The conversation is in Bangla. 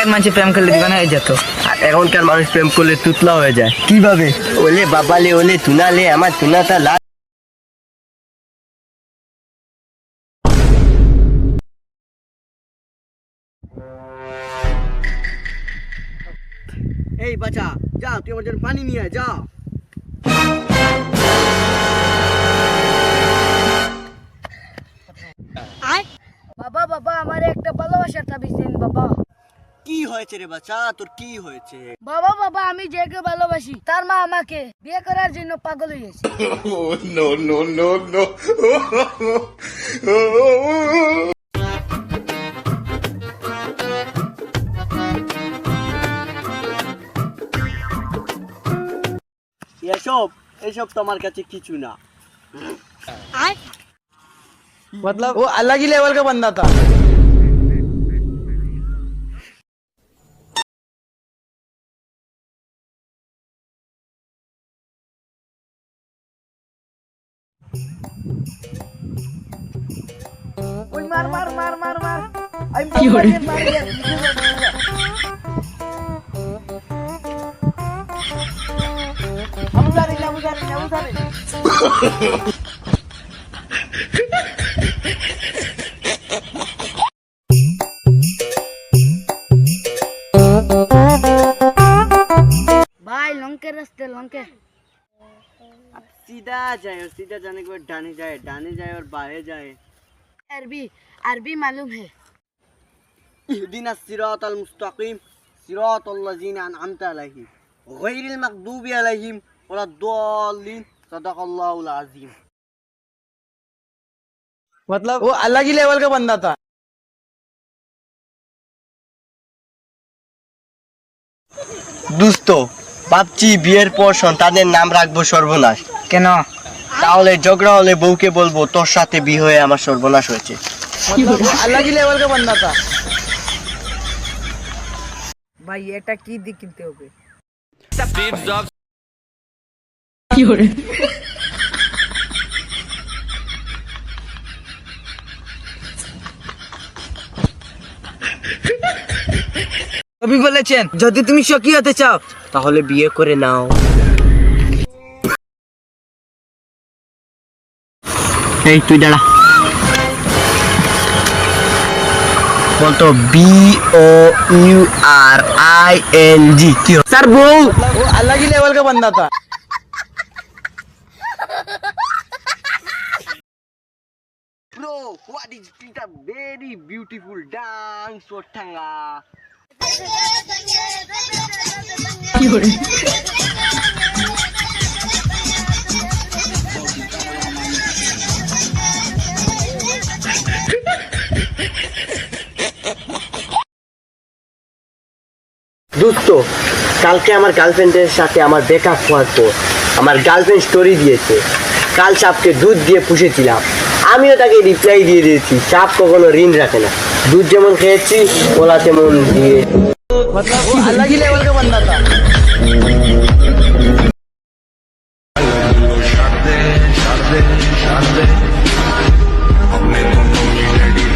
মানুষ প্রেম করলে দিবানা হয়ে যেত, আর এখনকার মানুষ প্রেম করলে তুতলা হয়ে যায়। কিভাবে? ওলে বাবালে ওলে তুনালে আমার তুনাটা লাল। এই বাচ্চা যা, তুই আমার জন্য পানি নিয়ে আয়, যা। বাবা বাবা আমার একটা ভালোবাসার তাবিজ দিন বাবা। কি হয়েছে রে বাচ্চা, তোর কি হয়েছে? বাবা বাবা আমি যাকে ভালোবাসি তার মা আমাকে বিয়ে করার জন্য পাগল হয়ে গেছে। এসব এসব তো আমার কাছে কিছু না। मतलब वो अलग ही लेवल का बंदा था। মার মার মার মার মার কি हो रहा है? भाई लंके रास्ते लंके सीधा जाए और सीधा जाने के बाद डाने जाए और बाएं जाए। अरबी अरबी मालूम है। इहदिना सिरातल मुस्तकीम सिरातल लजीना अनअमता अलैहिम गैरिल मगदूबी अलैहिम वलद्दाल्लीन सदक़ल्लाहुल अज़ीम। मतलब वो अलग ही लेवल का बंदा था। দুস্থ ভাবছি বিয়ের পর সন্তানের নাম রাখবো সর্বনাশ। কেন? তাহলে ঝগড়া হলে বউকে বলবো তোর সাথে বিয়ে হয়ে আমার সর্বনাশ হয়েছে। मतलब वो अलग ही लेवल का बंदा था। भाई এটা কি দিক কিনতে হবে? কি হরে? কবি বলেছেন যদি তুমি সুখী হতে চাও তাহলে বিয়ে করে নাও। এই তুই দাঁড়া, বলতো BOURING কি? স্যার বউ। वो अलग ही लेवल का बंदा था। Bro, what is it? A very beautiful dance for Tanga. কি হরে? দোস্ত কালকে আমার গার্লফ্রেন্ডের সাথে আমার ব্রেকআপ হওয়ার পর আমার গার্লফ্রেন্ড স্টোরি দিয়েছে কাল সাপকে দুধ দিয়ে পুষেছিলাম। আমিও তাকে রিপ্লাই দিয়ে দিয়েছি সাপ কখনো ঋণ রাখে না, দুধ যেমন খেয়েছি ওলা তেমন দিয়ে। मतलब वो अलग ही लेवल का बंदा था। Sharde, हमने दोनों ही लड़ी